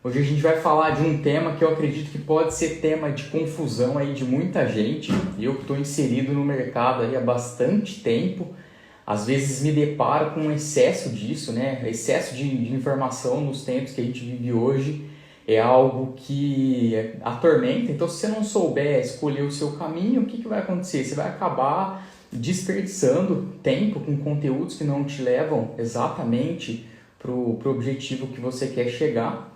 Hoje a gente vai falar de um tema que eu acredito que pode ser tema de confusão aí de muita gente. Eu que estou inserido no mercado aí há bastante tempo, às vezes me deparo com um excesso disso, né? Excesso de informação nos tempos que a gente vive hoje é algo que atormenta. Então, se você não souber escolher o seu caminho, o que vai acontecer? Você vai acabar desperdiçando tempo com conteúdos que não te levam exatamente para o objetivo que você quer chegar.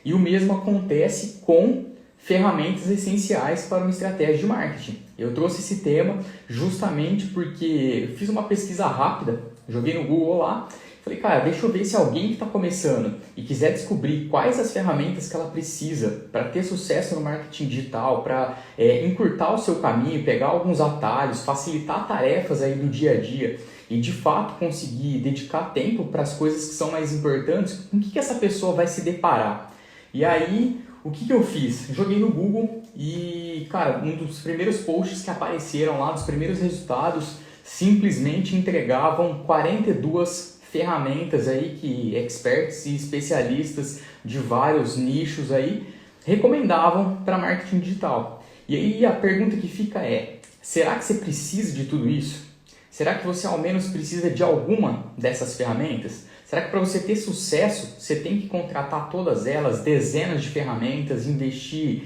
E o mesmo acontece com ferramentas essenciais para uma estratégia de marketing. Eu trouxe esse tema justamente porque eu fiz uma pesquisa rápida, joguei no Google lá, falei, cara, deixa eu ver se alguém que está começando e quiser descobrir quais as ferramentas que ela precisa para ter sucesso no marketing digital, para encurtar o seu caminho, pegar alguns atalhos, facilitar tarefas aí do dia a dia e de fato conseguir dedicar tempo para as coisas que são mais importantes, com o que essa pessoa vai se deparar. E aí, o que eu fiz? Joguei no Google e, cara, um dos primeiros posts que apareceram lá, dos primeiros resultados, simplesmente entregavam 42 ferramentas aí que experts e especialistas de vários nichos aí recomendavam para marketing digital. E aí a pergunta que fica é, será que você precisa de tudo isso? Será que você ao menos precisa de alguma dessas ferramentas? Será que para você ter sucesso, você tem que contratar todas elas, dezenas de ferramentas, investir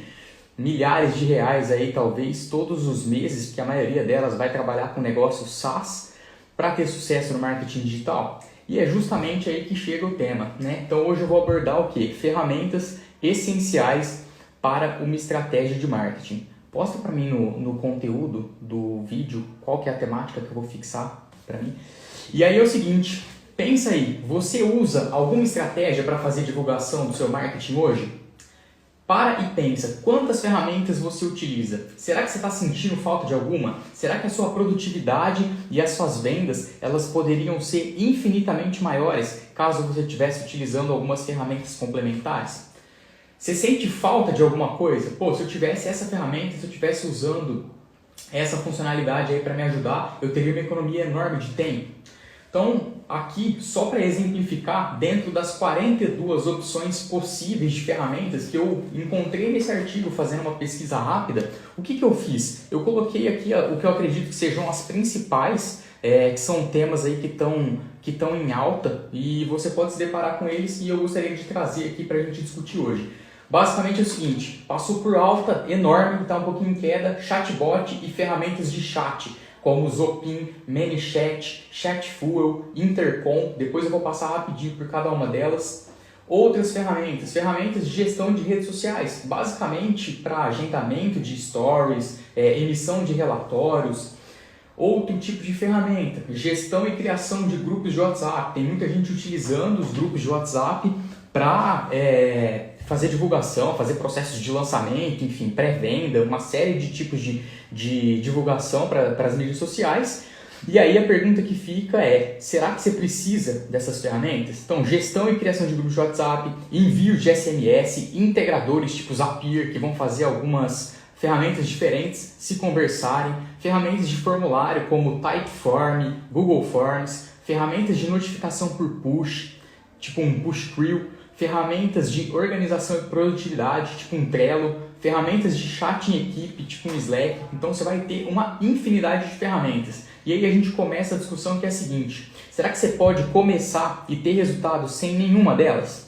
milhares de reais aí talvez todos os meses, porque a maioria delas vai trabalhar com negócio SaaS, para ter sucesso no marketing digital? E é justamente aí que chega o tema, né? Então hoje eu vou abordar o quê? Ferramentas essenciais para uma estratégia de marketing. Posta para mim no conteúdo do vídeo qual que é a temática que eu vou fixar para mim. E aí é o seguinte, pensa aí, você usa alguma estratégia para fazer divulgação do seu marketing hoje? Para e pensa, quantas ferramentas você utiliza? Será que você está sentindo falta de alguma? Será que a sua produtividade e as suas vendas elas poderiam ser infinitamente maiores caso você estivesse utilizando algumas ferramentas complementares? Você sente falta de alguma coisa? Pô, se eu tivesse essa ferramenta, se eu estivesse usando essa funcionalidade aí para me ajudar, eu teria uma economia enorme de tempo. Então, aqui, só para exemplificar, dentro das 42 opções possíveis de ferramentas que eu encontrei nesse artigo fazendo uma pesquisa rápida, o que eu fiz? Eu coloquei aqui o que eu acredito que sejam as principais, que são temas aí que estão em alta e você pode se deparar com eles e eu gostaria de trazer aqui para a gente discutir hoje. Basicamente é o seguinte, passou por alta enorme, está um pouquinho em queda, chatbot e ferramentas de chat, como Zopin, ManyChat, Chatfuel, Intercom. Depois eu vou passar rapidinho por cada uma delas. Outras ferramentas de gestão de redes sociais, basicamente para agendamento de stories, emissão de relatórios. Outro tipo de ferramenta, gestão e criação de grupos de WhatsApp. Tem muita gente utilizando os grupos de WhatsApp para fazer divulgação, fazer processos de lançamento, enfim, pré-venda, uma série de tipos de divulgação para as mídias sociais. E aí a pergunta que fica é, será que você precisa dessas ferramentas? Então, gestão e criação de grupos de WhatsApp, envio de SMS, integradores tipo Zapier, que vão fazer algumas ferramentas diferentes se conversarem, ferramentas de formulário como Typeform, Google Forms, ferramentas de notificação por push, tipo um push crew, ferramentas de organização e produtividade, tipo um Trello, ferramentas de chat em equipe, tipo um Slack. Então você vai ter uma infinidade de ferramentas. E aí a gente começa a discussão que é a seguinte, será que você pode começar e ter resultado sem nenhuma delas?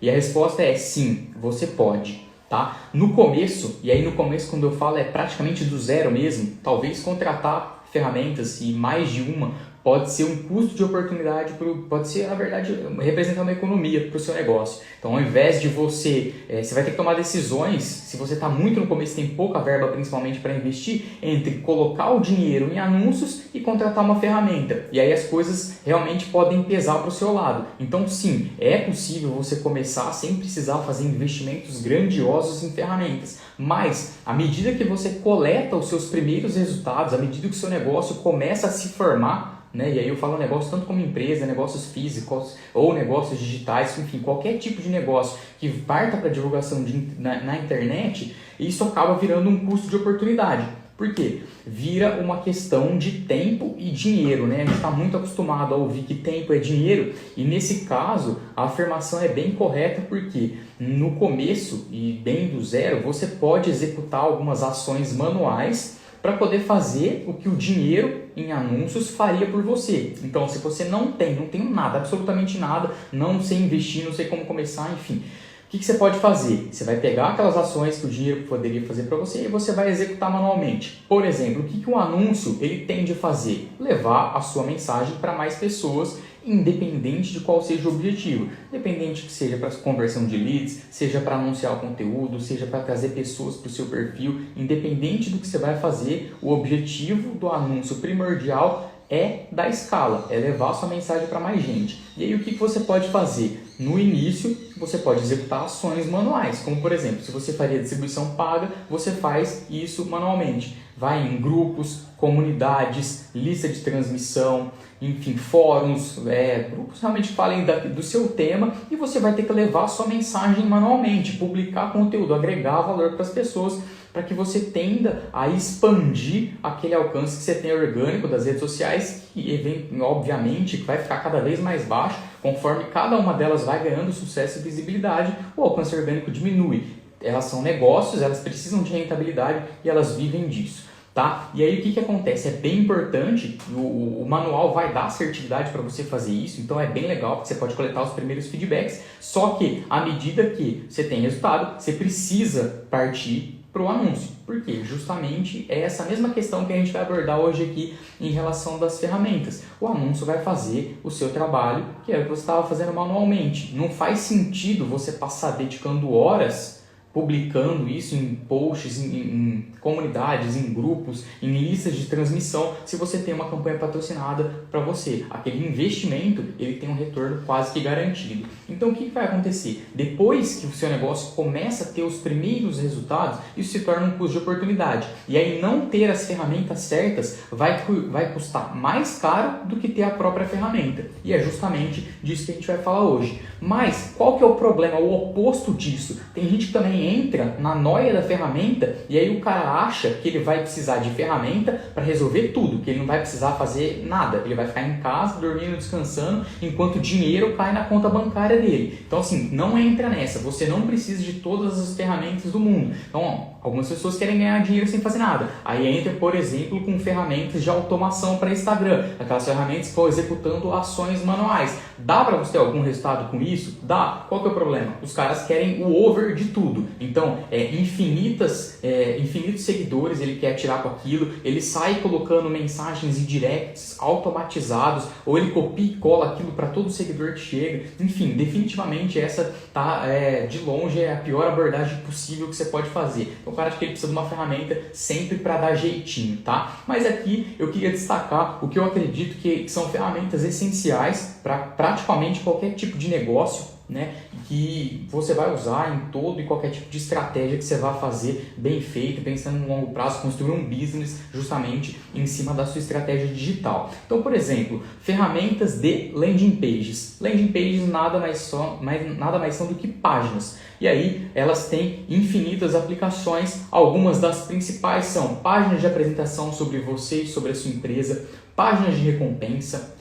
E a resposta é sim, você pode. Tá? No começo, e aí no começo quando eu falo é praticamente do zero mesmo, talvez contratar ferramentas e mais de uma pode ser um custo de oportunidade, pode ser, na verdade, representar uma economia para o seu negócio. Então, ao invés de você vai ter que tomar decisões, se você está muito no começo, tem pouca verba principalmente para investir, entre colocar o dinheiro em anúncios e contratar uma ferramenta. E aí as coisas realmente podem pesar para o seu lado. Então, sim, é possível você começar sem precisar fazer investimentos grandiosos em ferramentas. Mas, à medida que você coleta os seus primeiros resultados, à medida que o seu negócio começa a se formar, né? E aí eu falo negócio tanto como empresa, negócios físicos ou negócios digitais, enfim, qualquer tipo de negócio que parta para divulgação na internet, isso acaba virando um custo de oportunidade. Por quê? Vira uma questão de tempo e dinheiro, né? A gente está muito acostumado a ouvir que tempo é dinheiro e nesse caso a afirmação é bem correta porque no começo e bem do zero você pode executar algumas ações manuais para poder fazer o que o dinheiro em anúncios faria por você. Então, se você não tenho nada, absolutamente nada, não sei investir, não sei como começar, enfim. O que você pode fazer? Você vai pegar aquelas ações que o dinheiro poderia fazer para você e você vai executar manualmente. Por exemplo, o que um anúncio ele tende a fazer? Levar a sua mensagem para mais pessoas, independente de qual seja o objetivo. Independente que seja para conversão de leads, seja para anunciar o conteúdo, seja para trazer pessoas para o seu perfil. Independente do que você vai fazer, o objetivo do anúncio primordial é dar escala, é levar a sua mensagem para mais gente. E aí o que você pode fazer? No início, você pode executar ações manuais, como por exemplo, se você faria distribuição paga, você faz isso manualmente. Vai em grupos, comunidades, lista de transmissão, enfim, fóruns, grupos realmente falem do seu tema e você vai ter que levar a sua mensagem manualmente, publicar conteúdo, agregar valor para as pessoas, para que você tenda a expandir aquele alcance que você tem orgânico das redes sociais e, obviamente, vai ficar cada vez mais baixo conforme cada uma delas vai ganhando sucesso e visibilidade, o alcance orgânico diminui. Elas são negócios, elas precisam de rentabilidade e elas vivem disso. Tá? E aí o que acontece? É bem importante, o manual vai dar assertividade para você fazer isso, então é bem legal porque você pode coletar os primeiros feedbacks, só que à medida que você tem resultado, você precisa partir para o anúncio. Por quê? Justamente é essa mesma questão que a gente vai abordar hoje aqui em relação das ferramentas. O anúncio vai fazer o seu trabalho, que é o que você estava fazendo manualmente. Não faz sentido você passar dedicando horas publicando isso em posts, em comunidades, em grupos, em listas de transmissão, se você tem uma campanha patrocinada para você. Aquele investimento, ele tem um retorno quase que garantido. Então, o que vai acontecer? Depois que o seu negócio começa a ter os primeiros resultados, isso se torna um custo de oportunidade. E aí, não ter as ferramentas certas vai custar mais caro do que ter a própria ferramenta. E é justamente disso que a gente vai falar hoje. Mas, qual que é o problema? O oposto disso. Tem gente que também entra na noia da ferramenta e aí o cara acha que ele vai precisar de ferramenta para resolver tudo, que ele não vai precisar fazer nada, ele vai ficar em casa, dormindo, descansando, enquanto o dinheiro cai na conta bancária dele. Então assim, não entra nessa, você não precisa de todas as ferramentas do mundo. Então, algumas pessoas querem ganhar dinheiro sem fazer nada. Aí entra, por exemplo, com ferramentas de automação para Instagram, aquelas ferramentas que estão executando ações manuais. Dá para você ter algum resultado com isso? Dá. Qual que é o problema? Os caras querem o over de tudo. Então, infinitos seguidores ele quer tirar com aquilo, ele sai colocando mensagens em directs automatizados, ou ele copia e cola aquilo para todo seguidor que chega. Enfim, definitivamente essa de longe é a pior abordagem possível que você pode fazer. Então, o cara acha que ele precisa de uma ferramenta sempre para dar jeitinho, tá? Mas aqui eu queria destacar o que eu acredito que são ferramentas essenciais para praticamente qualquer tipo de negócio, né, que você vai usar em todo e qualquer tipo de estratégia que você vai fazer bem feito, pensando no longo prazo, construir um business justamente em cima da sua estratégia digital. Então, por exemplo, ferramentas de landing pages. Landing pages nada mais são do que páginas. E aí elas têm infinitas aplicações. Algumas das principais são páginas de apresentação sobre você e sobre a sua empresa, páginas de recompensa,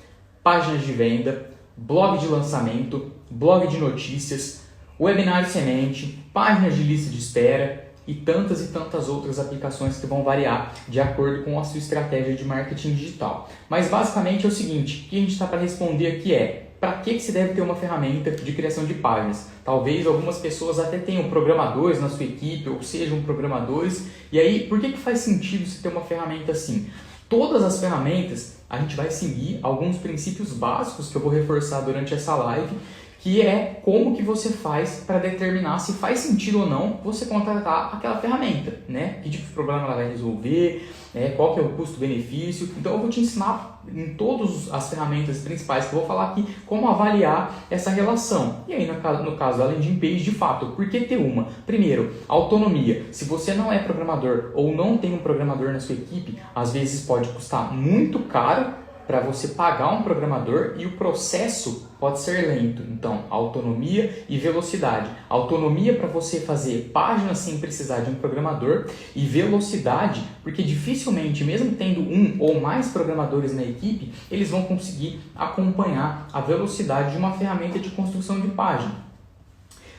páginas de venda, blog de lançamento, blog de notícias, webinário semente, páginas de lista de espera e tantas outras aplicações que vão variar de acordo com a sua estratégia de marketing digital. Mas basicamente é o seguinte, o que a gente está para responder aqui é: para que se deve ter uma ferramenta de criação de páginas? Talvez algumas pessoas até tenham programadores na sua equipe ou sejam programadores. E aí, por que faz sentido você ter uma ferramenta assim? Todas as ferramentas, a gente vai seguir alguns princípios básicos que eu vou reforçar durante essa live, que é como que você faz para determinar se faz sentido ou não você contratar aquela ferramenta, né? Que tipo de problema ela vai resolver, qual que é o custo-benefício. Então eu vou te ensinar em todas as ferramentas principais que eu vou falar aqui como avaliar essa relação. E aí no caso da landing page, de fato, por que ter uma? Primeiro, autonomia. Se você não é programador ou não tem um programador na sua equipe, às vezes pode custar muito caro para você pagar um programador e o processo pode ser lento. Então, autonomia e velocidade. Autonomia para você fazer páginas sem precisar de um programador e velocidade, porque dificilmente, mesmo tendo um ou mais programadores na equipe, eles vão conseguir acompanhar a velocidade de uma ferramenta de construção de página.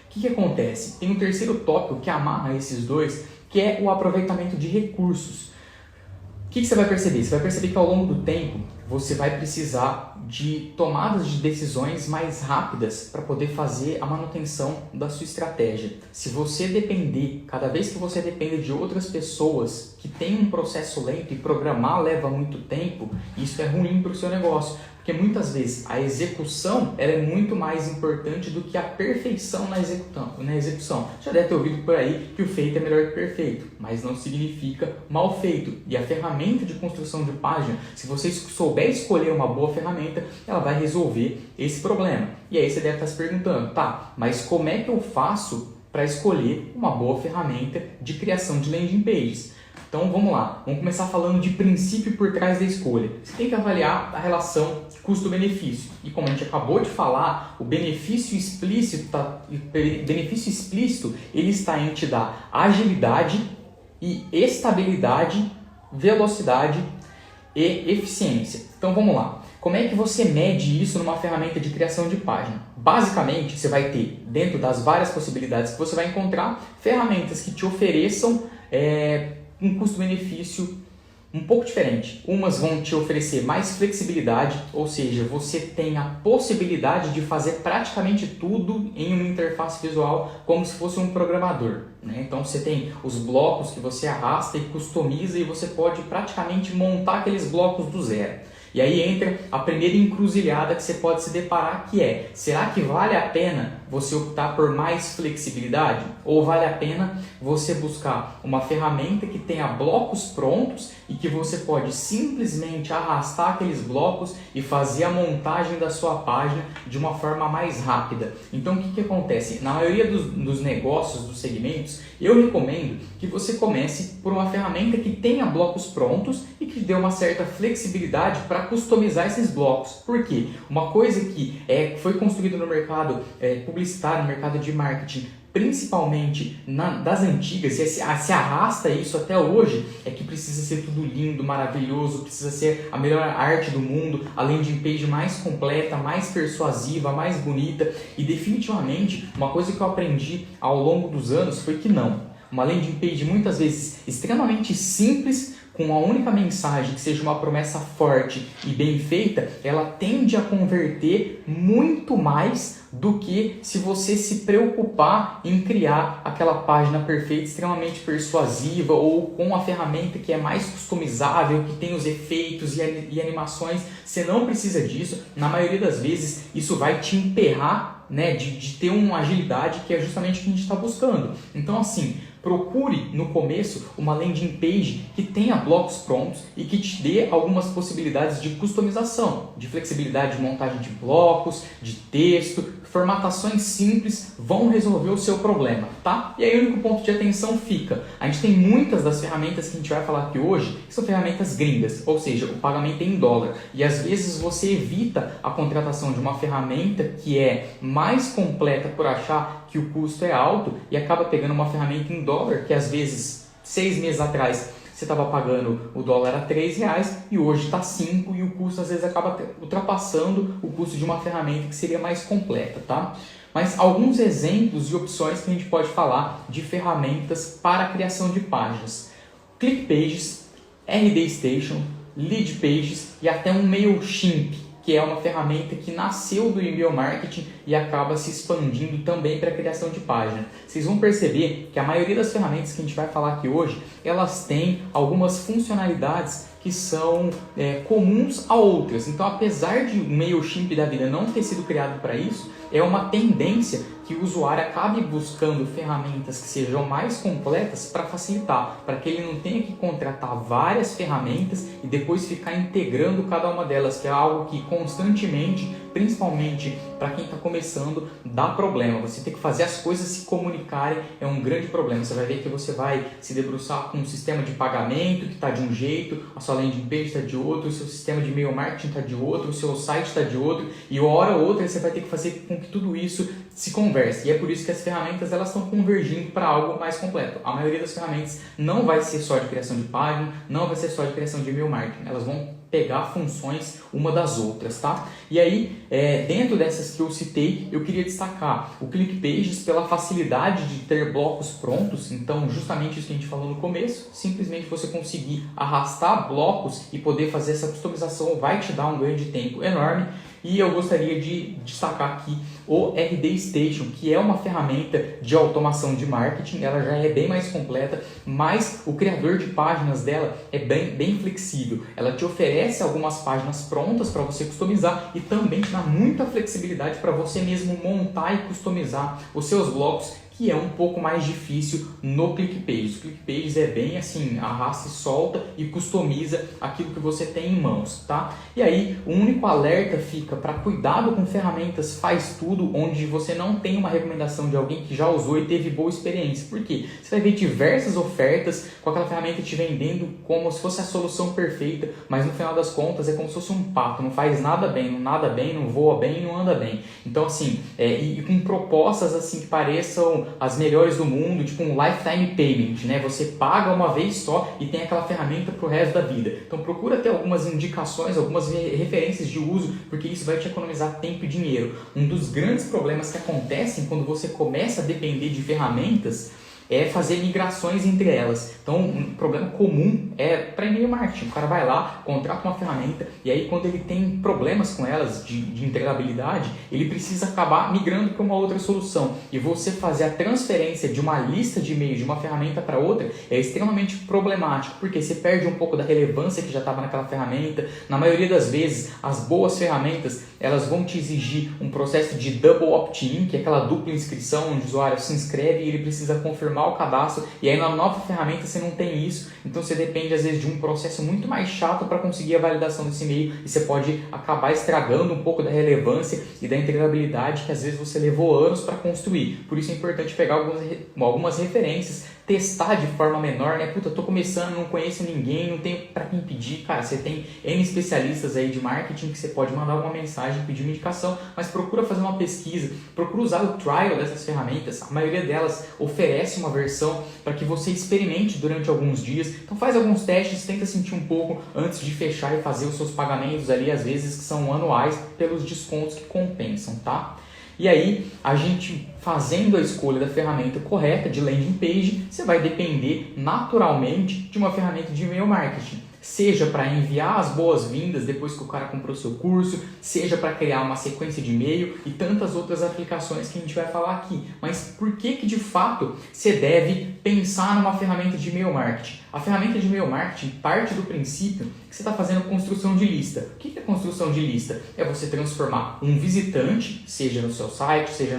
O que acontece? Tem um terceiro tópico que amarra esses dois, que é o aproveitamento de recursos. O que você vai perceber? Você vai perceber que ao longo do tempo você vai precisar de tomadas de decisões mais rápidas para poder fazer a manutenção da sua estratégia. Se você depender, cada vez que você depende de outras pessoas que têm um processo lento e programar leva muito tempo, isso é ruim para o seu negócio. Porque muitas vezes a execução ela é muito mais importante do que a perfeição na execução. Já deve ter ouvido por aí que o feito é melhor que o perfeito, mas não significa mal feito. E a ferramenta de construção de página, se você souber escolher uma boa ferramenta, ela vai resolver esse problema. E aí você deve estar se perguntando, tá, mas como é que eu faço para escolher uma boa ferramenta de criação de landing pages? Então vamos lá, vamos começar falando de princípio por trás da escolha. Você tem que avaliar a relação custo-benefício. E como a gente acabou de falar, o benefício explícito ele está em te dar agilidade e estabilidade, velocidade e eficiência. Então vamos lá. Como é que você mede isso numa ferramenta de criação de página? Basicamente, você vai ter, dentro das várias possibilidades que você vai encontrar, ferramentas que te ofereçam um custo-benefício um pouco diferente. Umas vão te oferecer mais flexibilidade, ou seja, você tem a possibilidade de fazer praticamente tudo em uma interface visual como se fosse um programador, né? Então você tem os blocos que você arrasta e customiza e você pode praticamente montar aqueles blocos do zero. E aí entra a primeira encruzilhada que você pode se deparar, que é: será que vale a pena você optar por mais flexibilidade? Ou vale a pena você buscar uma ferramenta que tenha blocos prontos e que você pode simplesmente arrastar aqueles blocos e fazer a montagem da sua página de uma forma mais rápida? Então o que acontece? Na maioria dos negócios, dos segmentos, eu recomendo que você comece por uma ferramenta que tenha blocos prontos e que dê uma certa flexibilidade para customizar esses blocos. Por quê? Uma coisa que foi construída no mercado publicitário, no mercado de marketing, principalmente das antigas, e se arrasta isso até hoje, é que precisa ser tudo lindo, maravilhoso, precisa ser a melhor arte do mundo, a landing page mais completa, mais persuasiva, mais bonita. E definitivamente, uma coisa que eu aprendi ao longo dos anos foi que não. Uma landing page muitas vezes extremamente simples, com uma única mensagem que seja uma promessa forte e bem feita, ela tende a converter muito mais do que se você se preocupar em criar aquela página perfeita, extremamente persuasiva, ou com a ferramenta que é mais customizável, que tem os efeitos e animações. Você não precisa disso. Na maioria das vezes isso vai te emperrar, né, de ter uma agilidade, que é justamente o que a gente está buscando. Então assim, procure no começo uma landing page que tenha blocos prontos e que te dê algumas possibilidades de customização, de flexibilidade de montagem de blocos, de texto. Formatações simples vão resolver o seu problema, tá? E aí o único ponto de atenção fica: a gente tem muitas das ferramentas que a gente vai falar aqui hoje que são ferramentas gringas, ou seja, o pagamento é em dólar, e às vezes você evita a contratação de uma ferramenta que é mais completa por achar que o custo é alto e acaba pegando uma ferramenta em dólar que às vezes 6 meses atrás você estava pagando o dólar a R$3 e hoje está 5, e o custo às vezes acaba ultrapassando o custo de uma ferramenta que seria mais completa, tá? Mas alguns exemplos e opções que a gente pode falar de ferramentas para a criação de páginas: ClickPages, RD Station, Leadpages e até um MailChimp, que é uma ferramenta que nasceu do e-mail marketing e acaba se expandindo também para a criação de página. Vocês vão perceber que a maioria das ferramentas que a gente vai falar aqui hoje, elas têm algumas funcionalidades que são comuns a outras. Então, apesar de o MailChimp da vida não ter sido criado para isso, é uma tendência que o usuário acabe buscando ferramentas que sejam mais completas para facilitar, para que ele não tenha que contratar várias ferramentas e depois ficar integrando cada uma delas, que é algo que constantemente, principalmente para quem está começando, dá problema. Você tem que fazer as coisas se comunicarem, é um grande problema. Você vai ver que você vai se debruçar com um sistema de pagamento que está de um jeito, a sua landing page está de outro, o seu sistema de e-mail marketing está de outro, o seu site está de outro, e uma hora ou outra você vai ter que fazer com que tudo isso se converse. E é por isso que as ferramentas elas estão convergindo para algo mais completo. A maioria das ferramentas não vai ser só de criação de página, não vai ser só de criação de e-mail marketing. Elas vão pegar funções uma das outras, tá? E aí, dentro dessas que eu citei, eu queria destacar o ClickPages pela facilidade de ter blocos prontos. Então, justamente isso que a gente falou no começo, simplesmente você conseguir arrastar blocos e poder fazer essa customização vai te dar um ganho de tempo enorme. E eu gostaria de destacar aqui o RD Station, que é uma ferramenta de automação de marketing. Ela já é bem mais completa, mas o criador de páginas dela é bem flexível. Ela te oferece algumas páginas prontas para você customizar e também te dá muita flexibilidade para você mesmo montar e customizar os seus blocos, que é um pouco mais difícil no ClickPages. O ClickPages é bem assim, arrasta e solta e customiza aquilo que você tem em mãos, tá? E aí, o único alerta fica para cuidado com ferramentas faz tudo, onde você não tem uma recomendação de alguém que já usou e teve boa experiência. Por quê? Você vai ver diversas ofertas com aquela ferramenta te vendendo como se fosse a solução perfeita, mas no final das contas é como se fosse um pato, não faz nada bem, não nada bem, não voa bem, não anda bem. Então assim, e com propostas assim que pareçam as melhores do mundo, tipo um lifetime payment, né? Você paga uma vez só e tem aquela ferramenta pro resto da vida. Então procura ter algumas indicações, algumas referências de uso, porque isso vai te economizar tempo e dinheiro. Um dos grandes problemas que acontecem quando você começa a depender de ferramentas é fazer migrações entre elas. Então, um problema comum é para e-mail marketing. O cara vai lá, contrata uma ferramenta e aí quando ele tem problemas com elas de entregabilidade, ele precisa acabar migrando para uma outra solução. E você fazer a transferência de uma lista de e-mails de uma ferramenta para outra é extremamente problemático, porque você perde um pouco da relevância que já estava naquela ferramenta. Na maioria das vezes, as boas ferramentas elas vão te exigir um processo de double opt-in, que é aquela dupla inscrição, onde o usuário se inscreve e ele precisa confirmar o cadastro, e aí na nova ferramenta você não tem isso, então você depende às vezes de um processo muito mais chato para conseguir a validação desse e-mail, e você pode acabar estragando um pouco da relevância e da integrabilidade que às vezes você levou anos para construir. Por isso é importante pegar algumas referências, testar de forma menor, né? Puta, tô começando, não conheço ninguém, não tenho para quem pedir. Cara, você tem N especialistas aí de marketing que você pode mandar uma mensagem, pedir uma indicação, mas procura fazer uma pesquisa, procura usar o trial dessas ferramentas. A maioria delas oferece uma versão para que você experimente durante alguns dias. Então faz alguns testes, tenta sentir um pouco antes de fechar e fazer os seus pagamentos ali, às vezes que são anuais, pelos descontos que compensam, tá? E aí, a gente fazendo a escolha da ferramenta correta de landing page, você vai depender naturalmente de uma ferramenta de e-mail marketing. Seja para enviar as boas-vindas depois que o cara comprou seu curso, seja para criar uma sequência de e-mail e tantas outras aplicações que a gente vai falar aqui. Mas por que de fato você deve pensar numa ferramenta de e-mail marketing? A ferramenta de e-mail marketing parte do princípio que você está fazendo construção de lista. O que é construção de lista? É você transformar um visitante, seja no seu site, seja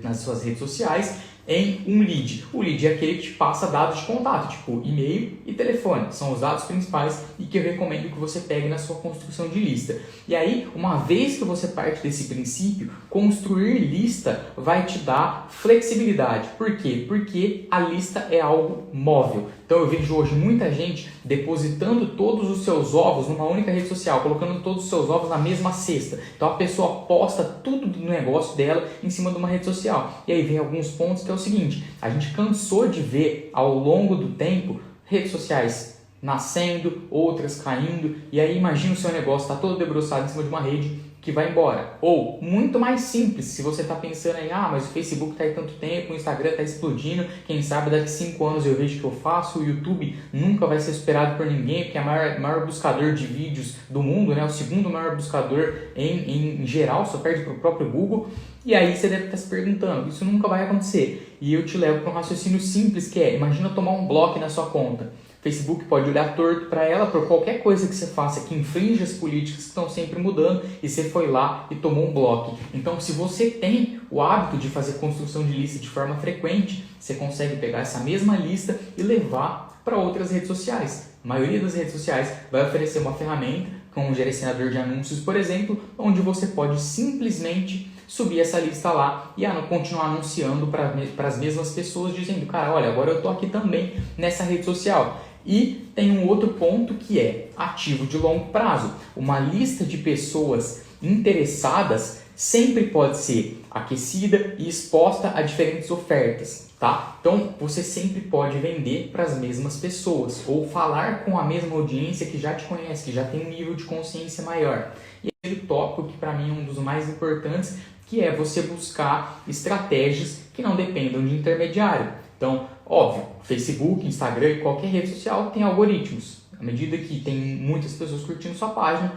nas suas redes sociais, em um lead. O lead é aquele que te passa dados de contato, tipo e-mail e telefone. São os dados principais e que eu recomendo que você pegue na sua construção de lista. E aí, uma vez que você parte desse princípio, construir lista vai te dar flexibilidade. Por quê? Porque a lista é algo móvel. Então eu vejo hoje muita gente depositando todos os seus ovos numa única rede social, colocando todos os seus ovos na mesma cesta. Então a pessoa posta tudo do negócio dela em cima de uma rede social. E aí vem alguns pontos que é o seguinte: a gente cansou de ver ao longo do tempo redes sociais nascendo, outras caindo, e aí imagina o seu negócio está todo debruçado em cima de uma rede que vai embora. Ou, muito mais simples, se você está pensando aí, mas o Facebook está aí tanto tempo, o Instagram está explodindo, quem sabe daqui 5 anos eu vejo o que eu faço, o YouTube nunca vai ser superado por ninguém, porque é o maior buscador de vídeos do mundo, né? O segundo maior buscador em geral, só perde para o próprio Google. E aí você deve estar se perguntando, isso nunca vai acontecer. E eu te levo para um raciocínio simples que é, imagina tomar um bloco na sua conta. Facebook pode olhar torto para ela por qualquer coisa que você faça que infringe as políticas que estão sempre mudando e você foi lá e tomou um bloco. Então, se você tem o hábito de fazer construção de lista de forma frequente, você consegue pegar essa mesma lista e levar para outras redes sociais. A maioria das redes sociais vai oferecer uma ferramenta, como um gerenciador de anúncios, por exemplo, onde você pode simplesmente subir essa lista lá e continuar anunciando para as mesmas pessoas, dizendo, cara, olha, agora eu estou aqui também nessa rede social. E tem um outro ponto que é ativo de longo prazo. Uma lista de pessoas interessadas sempre pode ser aquecida e exposta a diferentes ofertas, tá? Então, você sempre pode vender para as mesmas pessoas ou falar com a mesma audiência que já te conhece, que já tem um nível de consciência maior. E aquele tópico que para mim é um dos mais importantes, que é você buscar estratégias que não dependam de intermediário. Então, óbvio, Facebook, Instagram e qualquer rede social tem algoritmos. À medida que tem muitas pessoas curtindo sua página,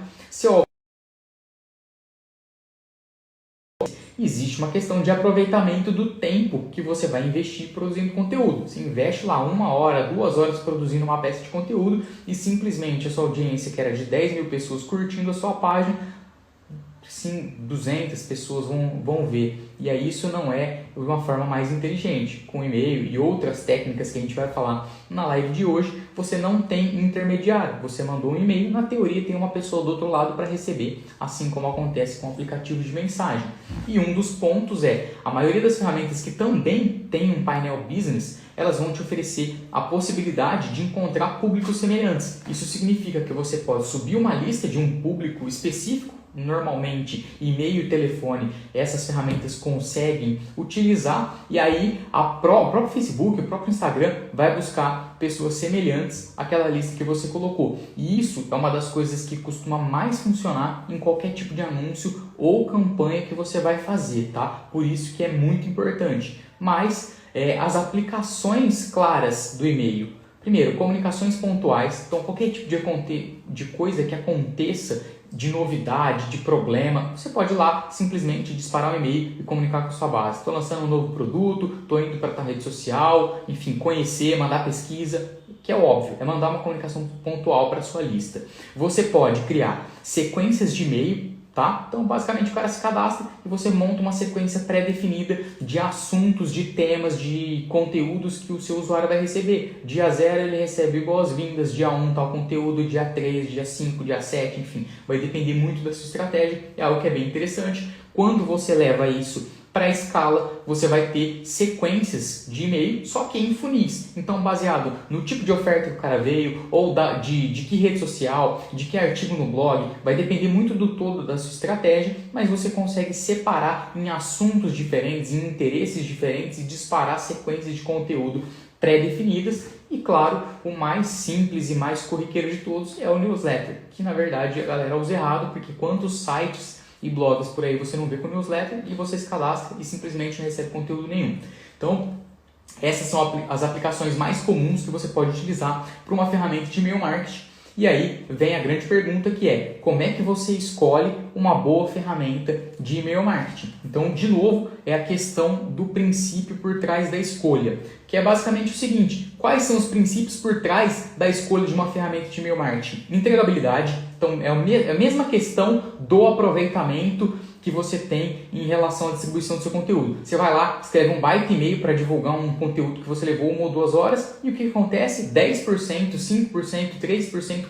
existe uma questão de aproveitamento do tempo que você vai investir produzindo conteúdo. Você investe lá 1 hora, 2 horas produzindo uma peça de conteúdo e simplesmente a sua audiência, que era de 10 mil pessoas curtindo a sua página, sim, 200 pessoas vão ver. E aí isso não é uma forma mais inteligente. Com e-mail e outras técnicas que a gente vai falar na live de hoje, você não tem intermediário. Você mandou um e-mail, na teoria tem uma pessoa do outro lado para receber, assim como acontece com aplicativos de mensagem. E um dos pontos é, a maioria das ferramentas que também tem um painel business, elas vão te oferecer a possibilidade de encontrar públicos semelhantes. Isso significa que você pode subir uma lista de um público específico. Normalmente, e-mail e telefone, essas ferramentas conseguem utilizar, e aí o próprio Facebook, o próprio Instagram vai buscar pessoas semelhantes àquela lista que você colocou. E isso é uma das coisas que costuma mais funcionar em qualquer tipo de anúncio ou campanha que você vai fazer, tá? Por isso que é muito importante. Mas as aplicações claras do e-mail. Primeiro, comunicações pontuais. Então, qualquer tipo de coisa que aconteça, de novidade, de problema, você pode ir lá simplesmente disparar um e-mail e comunicar com a sua base. Estou lançando um novo produto, estou indo para a rede social, enfim, conhecer, mandar pesquisa, que é óbvio, é mandar uma comunicação pontual para a sua lista. Você pode criar sequências de e-mail, tá? Então, basicamente, o cara se cadastra e você monta uma sequência pré-definida de assuntos, de temas, de conteúdos que o seu usuário vai receber. Dia 0 ele recebe boas-vindas, dia 1 tal conteúdo, dia 3, dia 5, dia 7, enfim. Vai depender muito da sua estratégia, é algo que é bem interessante. Quando você leva isso para a escala, você vai ter sequências de e-mail, só que em funis. Então, baseado no tipo de oferta que o cara veio, ou de que rede social, de que artigo no blog, vai depender muito do todo da sua estratégia, mas você consegue separar em assuntos diferentes, em interesses diferentes e disparar sequências de conteúdo pré-definidas. E claro, o mais simples e mais corriqueiro de todos é o newsletter, que na verdade a galera usa errado, porque quantos sites e blogs por aí você não vê com newsletter e você se cadastra e simplesmente não recebe conteúdo nenhum. Então, essas são as aplicações mais comuns que você pode utilizar para uma ferramenta de e-mail marketing. E aí vem a grande pergunta, que é: como é que você escolhe uma boa ferramenta de e-mail marketing? Então, de novo, é a questão do princípio por trás da escolha, que é basicamente o seguinte: quais são os princípios por trás da escolha de uma ferramenta de e-mail marketing? Entregabilidade. Então, é a mesma questão do aproveitamento que você tem em relação à distribuição do seu conteúdo. Você vai lá, escreve um baita e-mail para divulgar um conteúdo que você levou 1 ou 2 horas, e o que acontece? 10%, 5%, 3%,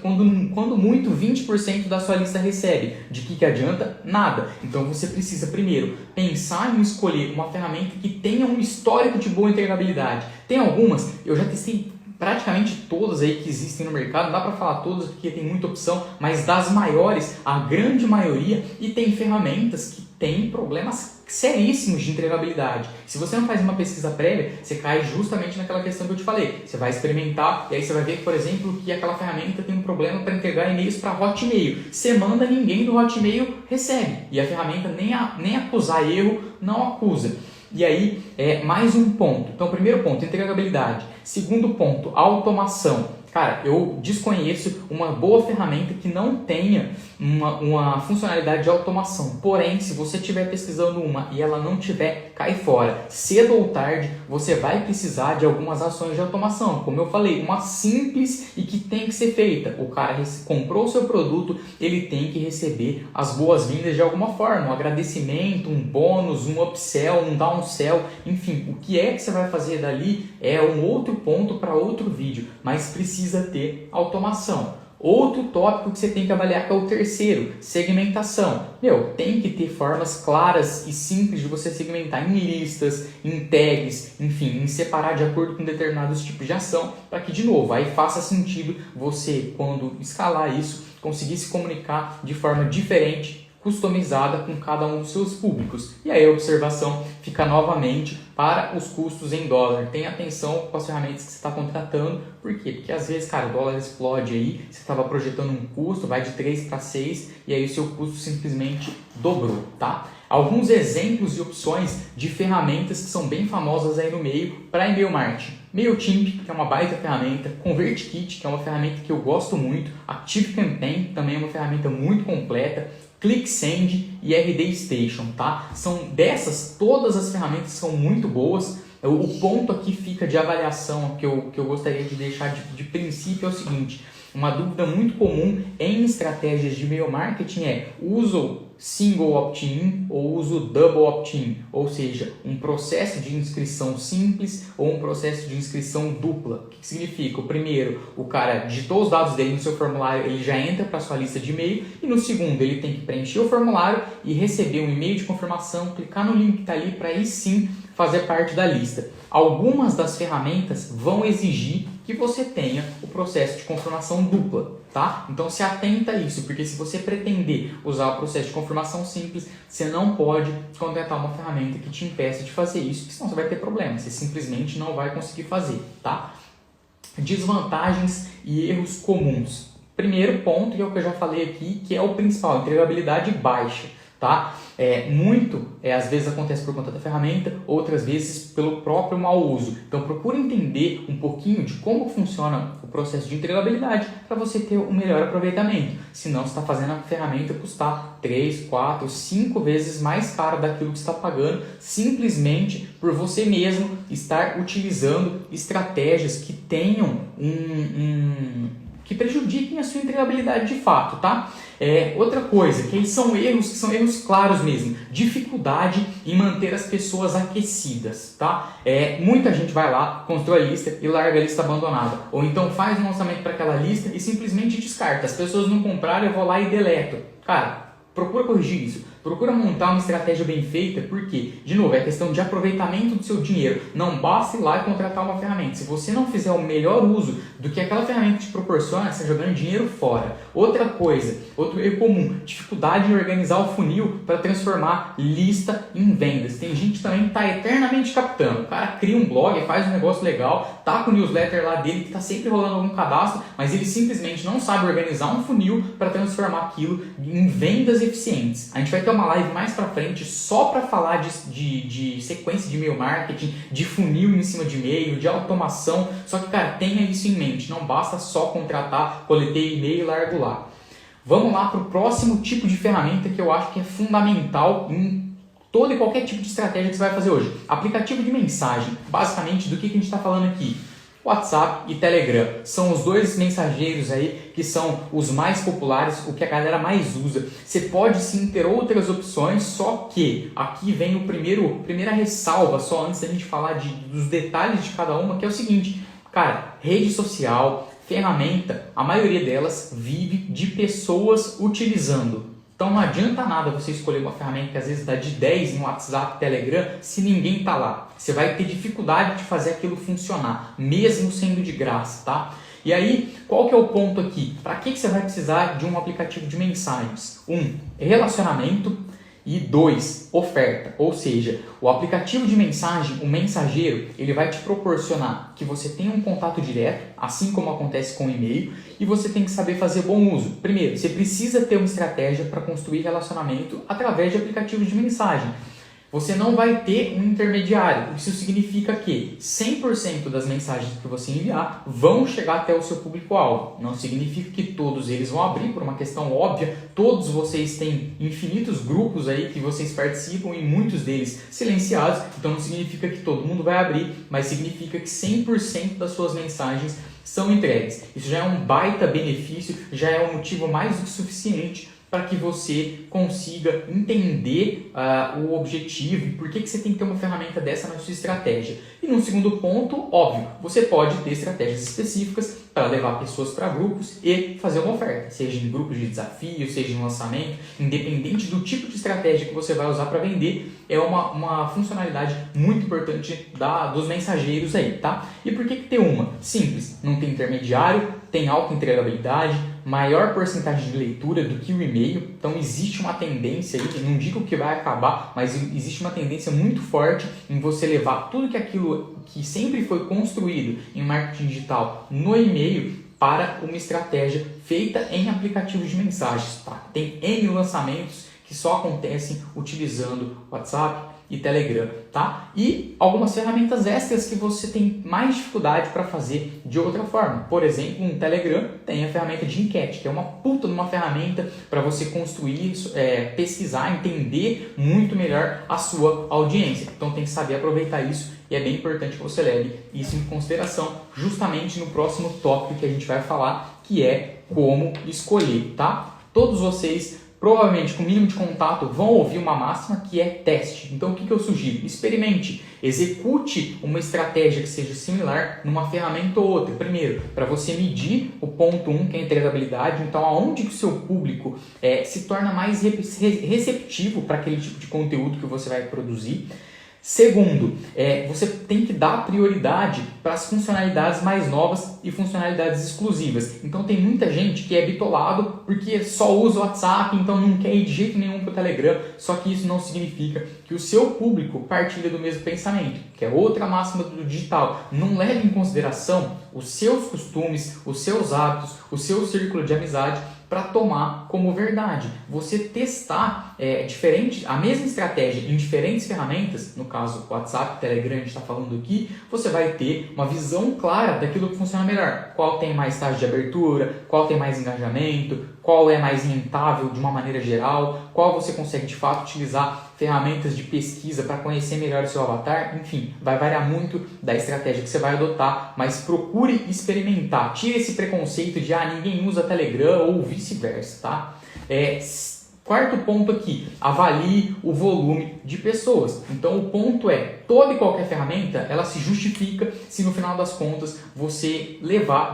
quando muito 20% da sua lista recebe. De que adianta? Nada. Então você precisa primeiro pensar em escolher uma ferramenta que tenha um histórico de boa entregabilidade. Tem algumas, eu já testei praticamente todas aí que existem no mercado, não dá para falar todas porque tem muita opção, mas das maiores, a grande maioria, e tem ferramentas que têm problemas seríssimos de entregabilidade. Se você não faz uma pesquisa prévia, você cai justamente naquela questão que eu te falei. Você vai experimentar e aí você vai ver, por exemplo, que aquela ferramenta tem um problema para entregar e-mails para Hotmail. Você manda, ninguém do Hotmail recebe. E a ferramenta nem acusar erro, não acusa. E aí, mais um ponto. Então, primeiro ponto, entregabilidade. Segundo ponto, automação. Cara, eu desconheço uma boa ferramenta que não tenha uma funcionalidade de automação. Porém, se você estiver pesquisando uma e ela não tiver, cai fora. Cedo ou tarde, você vai precisar de algumas ações de automação. Como eu falei, uma simples e que tem que ser feita. O cara comprou o seu produto, ele tem que receber as boas-vindas de alguma forma. Um agradecimento, um bônus, um upsell, um downsell. Enfim, o que é que você vai fazer dali é um outro ponto para outro vídeo. Mas precisa ter automação. Outro tópico que você tem que avaliar que é o terceiro, segmentação. Tem que ter formas claras e simples de você segmentar em listas, em tags, enfim, em separar de acordo com determinados tipos de ação, para que, de novo, aí faça sentido você, quando escalar isso, conseguir se comunicar de forma diferente, customizada com cada um dos seus públicos. E aí a observação fica novamente para os custos em dólar. Tenha atenção com as ferramentas que você está contratando. Por quê? Porque às vezes, cara, o dólar explode aí, você estava projetando um custo, vai de 3 para 6 e aí o seu custo simplesmente dobrou, tá? Alguns exemplos e opções de ferramentas que são bem famosas aí no meio para e-mail marketing. MailChimp, que é uma baita ferramenta, ConvertKit, que é uma ferramenta que eu gosto muito, ActiveCampaign, que também é uma ferramenta muito completa, ClickSend e RD Station, tá? São dessas, todas as ferramentas são muito boas. O ponto aqui fica de avaliação que eu gostaria de deixar de princípio é o seguinte: uma dúvida muito comum em estratégias de e-mail marketing é: uso single opt-in ou uso double opt-in, ou seja, um processo de inscrição simples ou um processo de inscrição dupla. O que significa? O primeiro, o cara digitou os dados dele no seu formulário, ele já entra para a sua lista de e-mail, e no segundo ele tem que preencher o formulário e receber um e-mail de confirmação, clicar no link que está ali para aí sim fazer parte da lista. Algumas das ferramentas vão exigir que você tenha o processo de confirmação dupla, tá? Então se atenta a isso, porque se você pretender usar o processo de confirmação simples, você não pode contratar uma ferramenta que te impeça de fazer isso, porque senão você vai ter problema, você simplesmente não vai conseguir fazer, tá? Desvantagens e erros comuns. Primeiro ponto, que é o que eu já falei aqui, que é o principal, entregabilidade baixa, tá? Às vezes acontece por conta da ferramenta, outras vezes pelo próprio mau uso. Então procure entender um pouquinho de como funciona o processo de entregabilidade para você ter um melhor aproveitamento. Senão você está fazendo a ferramenta custar 3, 4, 5 vezes mais caro daquilo que você está pagando, simplesmente por você mesmo estar utilizando estratégias que tenham que prejudiquem a sua entregabilidade de fato, tá? Outra coisa, que são erros claros mesmo, dificuldade em manter as pessoas aquecidas, tá? Muita gente vai lá, constrói a lista e larga a lista abandonada, ou então faz um lançamento para aquela lista e simplesmente descarta. As pessoas não compraram, eu vou lá e deleto. Cara, procura corrigir isso, procura montar uma estratégia bem feita, porque, de novo, é questão de aproveitamento do seu dinheiro. Não basta ir lá e contratar uma ferramenta. Se você não fizer o melhor uso do que aquela ferramenta te proporciona, você está jogando dinheiro fora. Outra coisa, outro erro comum, dificuldade em organizar o funil para transformar lista em vendas. Tem gente também que está eternamente captando. O cara cria um blog, faz um negócio legal, tá com o newsletter lá dele, que está sempre rolando algum cadastro, mas ele simplesmente não sabe organizar um funil para transformar aquilo em vendas eficientes. A gente vai ter uma live mais pra frente só para falar de sequência de e-mail marketing, de funil em cima de e-mail, de automação. Só que, cara, tenha isso em mente. Não basta só contratar, coletei e-mail e largo lá. Vamos lá para o próximo tipo de ferramenta que eu acho que é fundamental em todo e qualquer tipo de estratégia que você vai fazer hoje. Aplicativo de mensagem. Basicamente, do que a gente está falando aqui? WhatsApp e Telegram são os dois mensageiros aí que são os mais populares, o que a galera mais usa. Você pode sim ter outras opções, só que aqui vem primeira ressalva, só antes da gente falar dos detalhes de cada uma, que é o seguinte, cara, rede social, ferramenta, a maioria delas vive de pessoas utilizando. Então não adianta nada você escolher uma ferramenta que às vezes dá de 10 no WhatsApp, Telegram, se ninguém está lá. Você vai ter dificuldade de fazer aquilo funcionar, mesmo sendo de graça, tá? E aí, qual que é o ponto aqui? Para que você vai precisar de um aplicativo de mensagens? 1. Relacionamento. E 2, oferta, ou seja, o aplicativo de mensagem, o mensageiro, ele vai te proporcionar que você tenha um contato direto, assim como acontece com o e-mail, e você tem que saber fazer bom uso. Primeiro, você precisa ter uma estratégia para construir relacionamento através de aplicativos de mensagem. Você não vai ter um intermediário. Isso significa que 100% das mensagens que você enviar vão chegar até o seu público-alvo. Não significa que todos eles vão abrir, por uma questão óbvia. Todos vocês têm infinitos grupos aí que vocês participam e muitos deles silenciados. Então não significa que todo mundo vai abrir, mas significa que 100% das suas mensagens são entregues. Isso já é um baita benefício, já é um motivo mais do que suficiente para que você consiga entender o objetivo e por que você tem que ter uma ferramenta dessa na sua estratégia. E num segundo ponto, óbvio, você pode ter estratégias específicas para levar pessoas para grupos e fazer uma oferta, seja em grupos de desafio, seja em lançamento, independente do tipo de estratégia que você vai usar para vender, é uma funcionalidade muito importante dos mensageiros aí, tá? E por que ter uma? Simples, não tem intermediário, tem alta entregabilidade, maior porcentagem de leitura do que o e-mail, então existe uma tendência aí, não digo que vai acabar, mas existe uma tendência muito forte em você levar tudo aquilo que sempre foi construído em marketing digital no e-mail para uma estratégia feita em aplicativos de mensagens, tá? Tem N lançamentos que só acontecem utilizando WhatsApp e Telegram, tá? E algumas ferramentas extras que você tem mais dificuldade para fazer de outra forma. Por exemplo, no Telegram tem a ferramenta de enquete, que é uma puta de uma ferramenta para você construir, pesquisar, entender muito melhor a sua audiência. Então tem que saber aproveitar isso e é bem importante que você leve isso em consideração justamente no próximo tópico que a gente vai falar, que é como escolher, tá? Todos vocês provavelmente com o mínimo de contato vão ouvir uma máxima que é teste. Então o que eu sugiro? Experimente, execute uma estratégia que seja similar numa ferramenta ou outra. Primeiro, para você medir o ponto 1, que é a entregabilidade, então aonde que o seu público se torna mais receptivo para aquele tipo de conteúdo que você vai produzir. Segundo, você tem que dar prioridade para as funcionalidades mais novas e funcionalidades exclusivas. Então tem muita gente que é bitolado porque só usa o WhatsApp, então não quer ir de jeito nenhum para o Telegram. Só que isso não significa que o seu público partilha do mesmo pensamento, que é outra máxima do digital. Não leve em consideração os seus costumes, os seus hábitos, o seu círculo de amizade para tomar como verdade. Você testar a mesma estratégia em diferentes ferramentas, no caso WhatsApp, Telegram, a gente está falando aqui, você vai ter uma visão clara daquilo que funciona melhor. Qual tem mais taxa de abertura, qual tem mais engajamento, qual é mais rentável de uma maneira geral, qual você consegue de fato utilizar ferramentas de pesquisa para conhecer melhor o seu avatar, enfim, vai variar muito da estratégia que você vai adotar, mas procure experimentar, tire esse preconceito de ninguém usa Telegram ou vice-versa, tá? Quarto ponto aqui, avalie o volume de pessoas. Então o ponto é, toda e qualquer ferramenta, ela se justifica se no final das contas você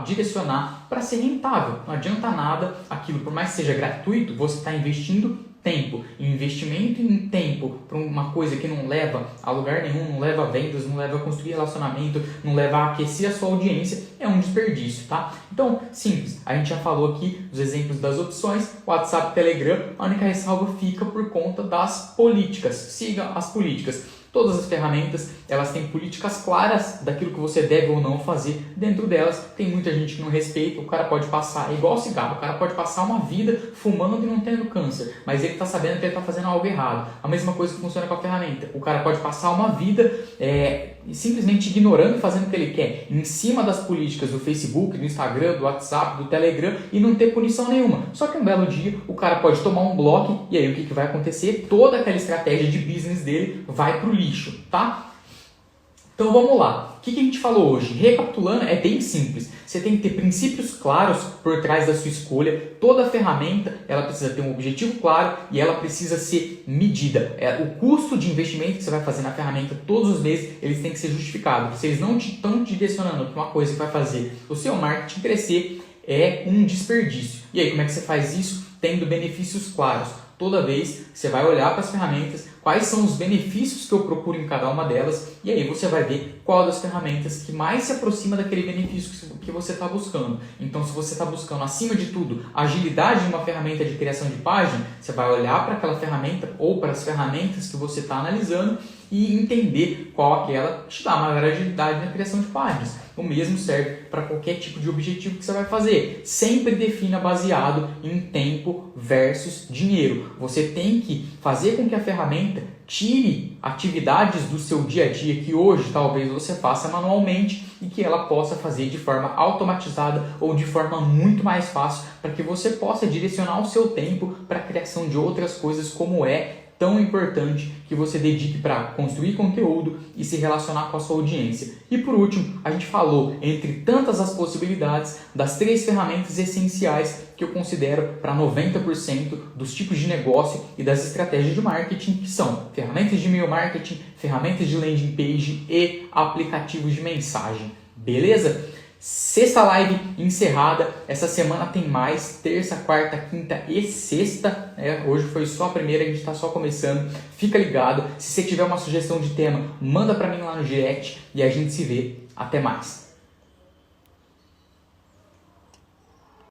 direcionar para ser rentável. Não adianta nada aquilo, por mais que seja gratuito, você está investindo tempo. E investimento em tempo para uma coisa que não leva a lugar nenhum, não leva a vendas, não leva a construir relacionamento, não leva a aquecer a sua audiência, é um desperdício, tá? Então, simples. A gente já falou aqui dos exemplos das opções, WhatsApp, Telegram, a única ressalva fica por conta das políticas. Siga as políticas. Todas as ferramentas, elas têm políticas claras daquilo que você deve ou não fazer. Dentro delas, tem muita gente que não respeita. O cara pode passar, igual cigarro, o cara pode passar uma vida fumando e não tendo câncer, mas ele está sabendo que ele está fazendo algo errado. A mesma coisa que funciona com a ferramenta. O cara pode passar uma vida simplesmente ignorando e fazendo o que ele quer, em cima das políticas do Facebook, do Instagram, do WhatsApp, do Telegram, e não ter punição nenhuma. Só que um belo dia, o cara pode tomar um bloco, e aí o que vai acontecer? Toda aquela estratégia de business dele vai para o lixo, tá? Então vamos lá, o que a gente falou hoje? Recapitulando, é bem simples. Você tem que ter princípios claros por trás da sua escolha. Toda ferramenta ela precisa ter um objetivo claro e ela precisa ser medida. O custo de investimento que você vai fazer na ferramenta todos os meses, eles têm que ser justificados. Se eles não estão direcionando para uma coisa que vai fazer o seu marketing crescer, é um desperdício. E aí, como é que você faz isso? Tendo benefícios claros. Toda vez que você vai olhar para as ferramentas, quais são os benefícios que eu procuro em cada uma delas, e aí você vai ver qual das ferramentas que mais se aproxima daquele benefício que você está buscando. Então, se você está buscando, acima de tudo, agilidade em uma ferramenta de criação de página, você vai olhar para aquela ferramenta ou para as ferramentas que você está analisando e entender qual aquela te dá maior agilidade na criação de páginas. O mesmo serve para qualquer tipo de objetivo que você vai fazer. Sempre defina baseado em tempo versus dinheiro. Você tem que fazer com que a ferramenta tire atividades do seu dia a dia que hoje talvez você faça manualmente e que ela possa fazer de forma automatizada ou de forma muito mais fácil para que você possa direcionar o seu tempo para a criação de outras coisas, como é tão importante que você dedique para construir conteúdo e se relacionar com a sua audiência. E por último, a gente falou, entre tantas as possibilidades, das 3 ferramentas essenciais que eu considero para 90% dos tipos de negócio e das estratégias de marketing, que são ferramentas de e-mail marketing, ferramentas de landing page e aplicativos de mensagem. Beleza? Sexta live encerrada, essa semana tem mais, terça, quarta, quinta e sexta, hoje foi só a primeira, a gente está só começando, fica ligado, se você tiver uma sugestão de tema, manda para mim lá no direct e a gente se vê, até mais.